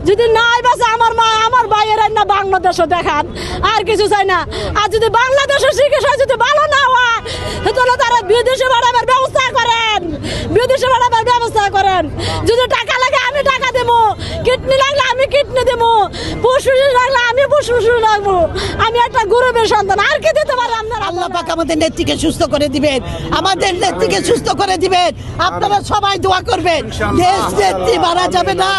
যদি নাই বাসে আমার মা আমার ভাইয়ের না বাংলাদেশও দেখান, আর কিছু চাই না। আর যদি বাংলাদেশের চিকিৎসা যদি ভালো না হয় তাহলে তারা বিদেশে বাড়াবার ব্যবস্থা করেন, বিদেশে বাড়াবার ব্যবস্থা করেন। যদি টাকা লাগে আমি টাকা দেবো, কিডনি লাগলে আমি কিডনি দেবো, ফুসফুস লাগলে আমি ফুসফুস রাখবো। আমি একটা গরিবের সন্তান, আর কি দিতে পারি আপনারা? আল্লাহ পাক আমাদের নেত্রীকে সুস্থ করে দিবেন, আমাদের নেত্রীকে সুস্থ করে দিবেন। আপনারা সবাই দোয়া করবেন। দেশ নেত্রী মারা যাবে না,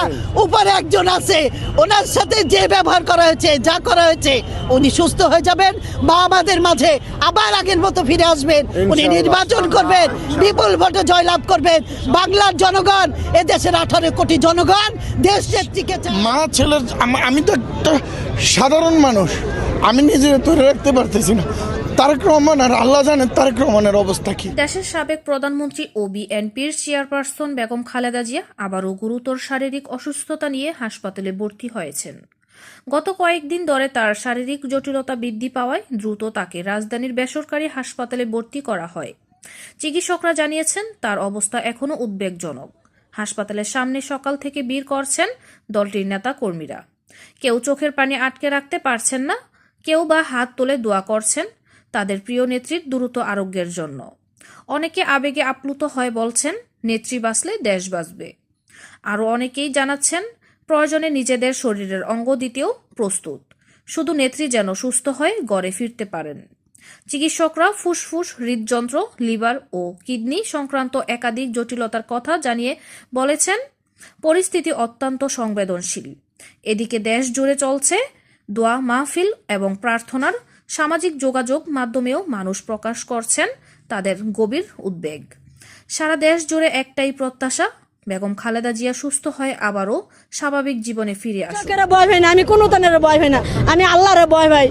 উপরে একজন আছে, ওনার সাথে যে ব্যবহার করা হয়েছে, যা করা হয়েছে, উনি সুস্থ হয়ে যাবেন বা আমাদের মাঝে আবার আগের মতো ফিরে আসবেন। উনি নির্বাচন করবেন, বিপুল ভোটে জয়লাভ করবেন। বাংলার জনগণ, এদেশের 18 কোটি জনগণ দেশ নেত্রীকে চায়। মা ছেলের আমি তো একটা সাধারণ মানুষ, আমি নিজে ধরে রাখতে পারতেছি না। তারেক রহমান আর আল্লাহ জানেন তারেক রহমানের অবস্থা কি। দেশের সাবেক প্রধানমন্ত্রী ও বিএনপির চেয়ারপারসন বেগম খালেদা জিয়া আবারও গুরুতর শারীরিক অসুস্থতা নিয়ে হাসপাতালে ভর্তি হয়েছেন। গত কয়েকদিন ধরে তার শারীরিক জটিলতা বৃদ্ধি পাওয়ায় দ্রুত তাকে রাজধানীর বেসরকারি হাসপাতালে ভর্তি করা হয়। চিকিৎসকরা জানিয়েছেন তার অবস্থা এখনও উদ্বেগজনক। হাসপাতালের সামনে সকাল থেকে ভিড় করছেন দলটির নেতা কর্মীরা। কেউ চোখের পানি আটকে রাখতে পারছেন না, কেউ বা হাত তুলে দোয়া করছেন তাদের প্রিয় নেত্রীর দ্রুত আরোগ্যের জন্য। অনেকে আবেগে আপ্লুত হয়ে বলছেন, নেত্রী বাঁচলে দেশ বাঁচবে। আরও অনেকেই জানাচ্ছেন প্রয়োজনে নিজেদের শরীরের অঙ্গ দিতেও প্রস্তুত, শুধু নেত্রী যেন সুস্থ হয়ে ঘরে ফিরতে পারেন। চিকিৎসকরা ফুসফুস, হৃদযন্ত্র, লিভার ও কিডনি সংক্রান্ত একাধিক জটিলতার কথা জানিয়ে বলেছেন পরিস্থিতি অত্যন্ত সংবেদনশীল। এদিকে দেশ জুড়ে চলছে দোয়া মাহফিল এবং প্রার্থনার। সামাজিক যোগাযোগ মাধ্যমেও মানুষ প্রকাশ করছেন তাদের গভীর উদ্বেগ। সারা দেশ জুড়ে একটাই প্রত্যাশা, বেগম খালেদা জিয়া সুস্থ হয়ে আবারও স্বাভাবিক জীবনে ফিরে আসুন। ভয় ভাই না, আমি কোনো তনের ভয় ভাই না, আমি আল্লাহরে ভয় ভাই।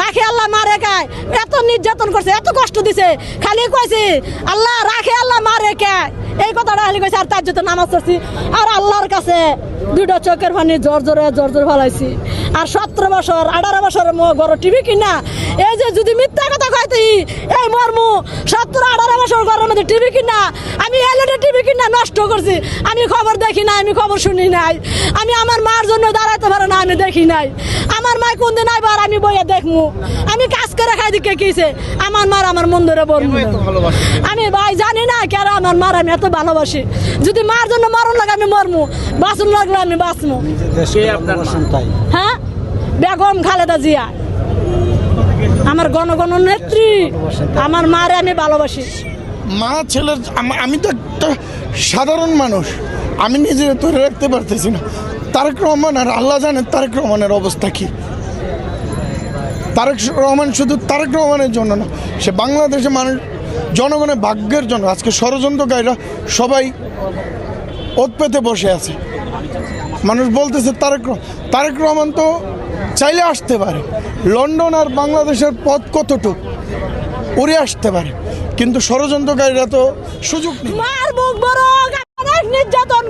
রাখে আল্লাহ মারে খায়, এত নির্যাতন করছে, এত কষ্ট দিছে, খালি কইছে আল্লাহ রাখে আল্লাহ মারে খায়, এই কথাটা খালি কইছে। আর তার জন্য নামাজ পড়ছি, আর আল্লাহর কাছে দুইটা চোখের পানি জোর জোরে ফেলাইছি। আর 17 বছর 18 বছর ঘর টিভি কিনা, এই যে যদি মিথ্যা কথা কইতে এই মরমু 17-18 বছর ঘরের মধ্যে টিভি কিনা, আমি এলইডি টিভি কিনা নষ্ট করছি। আমি খবর দেখি নাই, আমি খবর শুনি নাই, আমি আমার মার জন্য দাঁড়াইতে পারে না, আমি দেখি নাই। আমার মা কোন দিন আইবার আমি বইয়া দেখমু, আমি কাজ করে খাই দিকে কিছে আমার মার আমার মন ধরে বলবো। আমি ভাই জানি না কেন আমার মার আমি এত ভালোবাসি। যদি মার জন্য মরণ লাগে আমি মরমু, বাঁচুন লাগলে আমি বাঁচমু। হ্যাঁ, বেগম খালেদা জিয়া আমার গণগণ নেত্রী, আমার মারে আমি ভালোবাসি। মা ছেলের আমি তো একটা সাধারণ মানুষ, আমি নিজে ধরে রাখতে পারতেছি না। তারেক রহমান আর আল্লাহ জানেন তারেক রহমানের অবস্থা কি। তারেক রহমান শুধু তারেক রহমানের জন্য না, সে বাংলাদেশের মানুষ জনগণের ভাগ্যের জন্য। আজকে ষড়যন্ত্রকারীরা সবাই ওত পেতে বসে আছে। মানুষ বলতেছে তারেক রহমান তো চাইলে আসতে পারে, লন্ডন আর বাংলাদেশের পথ কতটুক উড়ে আসতে পারে, কিন্তু ষড়যন্ত্রকারীরা তো সুযোগ নেই। মার বুক বড় নির্যাতন